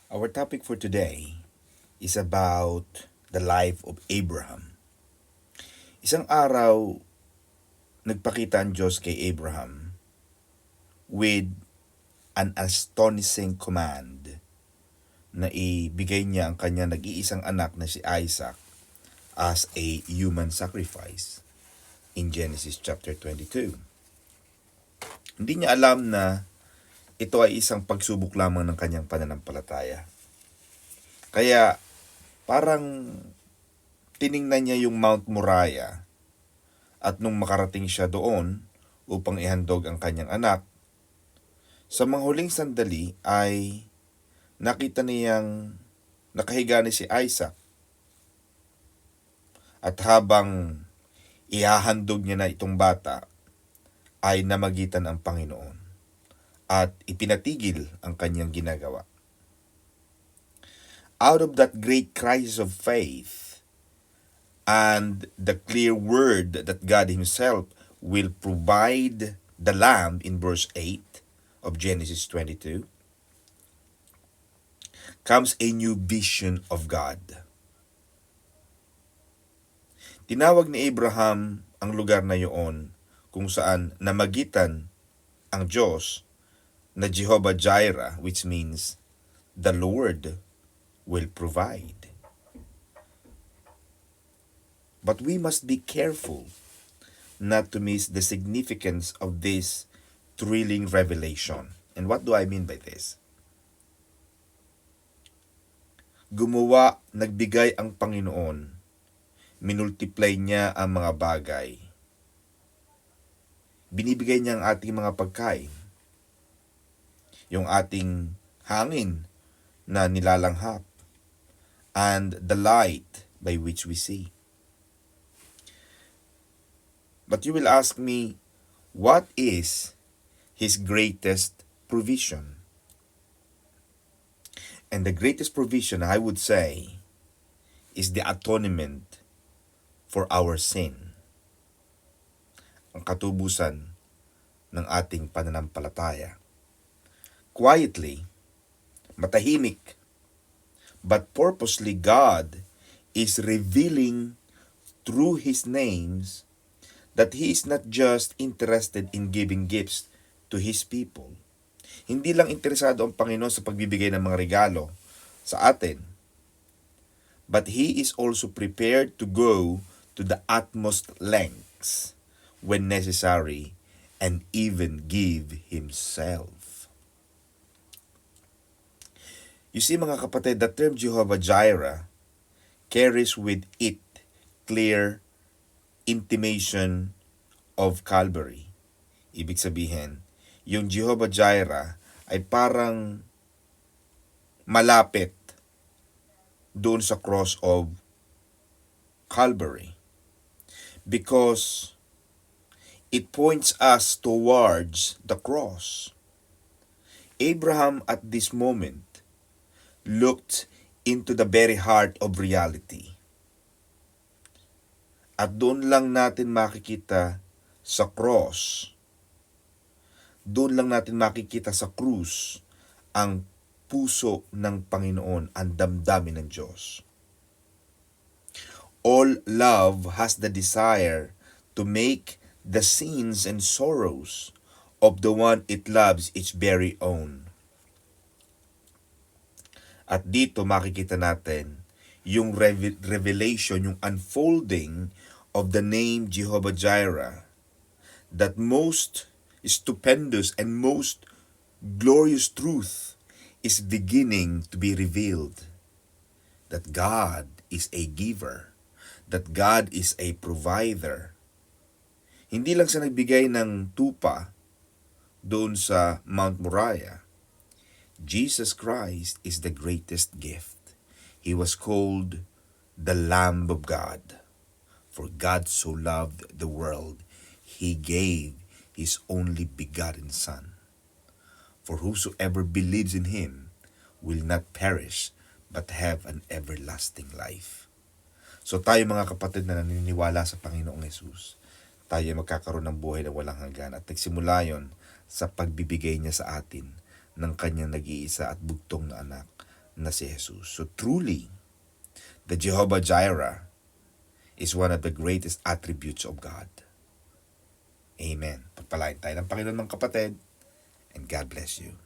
Our topic for today is about the life of Abraham. Isang araw, nagpakita ang Diyos kay Abraham with an astonishing command na ibigay niya ang kanyang nag-iisang anak na si Isaac as a human sacrifice in Genesis chapter 22. Hindi niya alam na ito ay isang pagsubok lamang ng kanyang pananampalataya. Kaya parang tiningnan niya yung Mount Moriah at nung makarating siya doon upang ihandog ang kanyang anak, sa mga huling sandali ay nakita niyang nakahiga ni si Isaac. At habang ihahandog niya na itong bata, ay namagitan ang Panginoon at ipinatigil ang kanyang ginagawa. Out of that great crisis of faith and the clear word that God Himself will provide the lamb in verse 8 of Genesis 22, comes a new vision of God. Tinawag ni Abraham ang lugar na iyon kung saan namagitan ang Diyos na Jehovah Jireh, which means the Lord will provide. But we must be careful not to miss the significance of this thrilling revelation. And what do I mean by this? Nagbigay ang Panginoon, minultiply niya ang mga bagay. Binibigay niya ang ating mga pagkain, yung ating hangin na nilalanghap, and the light by which we see. But you will ask me, what is His greatest provision? And the greatest provision, I would say, is the atonement for our sin. Ang katubusan ng ating pananampalataya. Quietly, matahimik, but purposely God is revealing through His names that He is not just interested in giving gifts to His people. Hindi lang interesado ang Panginoon sa pagbibigay ng mga regalo sa atin, but He is also prepared to go to the utmost lengths when necessary and even give Himself. You see mga kapatid, the term Jehovah Jireh carries with it clear intimation of Calvary. Ibig sabihin, yung Jehovah Jireh ay parang malapit doon sa cross of Calvary. Because it points us towards the cross. Abraham at this moment looked into the very heart of reality. At doon lang natin makikita sa cross, doon lang natin makikita sa krus ang puso ng Panginoon, ang damdamin ng Diyos. All love has the desire to make the sins and sorrows of the one it loves its very own. At dito makikita natin yung revelation, yung unfolding of the name Jehovah Jireh, that most stupendous and most glorious truth is beginning to be revealed. That God is a giver, that God is a provider. Hindi lang siya nagbigay ng tupa doon sa Mount Moriah. Jesus Christ is the greatest gift. He was called the Lamb of God. For God so loved the world, He gave His only begotten Son. For whosoever believes in Him will not perish, but have an everlasting life. So tayo mga kapatid na naniniwala sa Panginoong Hesus, tayo magkakaroon ng buhay na walang hanggan. At nagsimula yon sa pagbibigay niya sa atin ng kanyang nag-iisa at bugtong na anak na si Jesus. So truly, the Jehovah Jireh is one of the greatest attributes of God. Amen. Pagpalain tayo ng Panginoon, mga kapatid, and God bless you.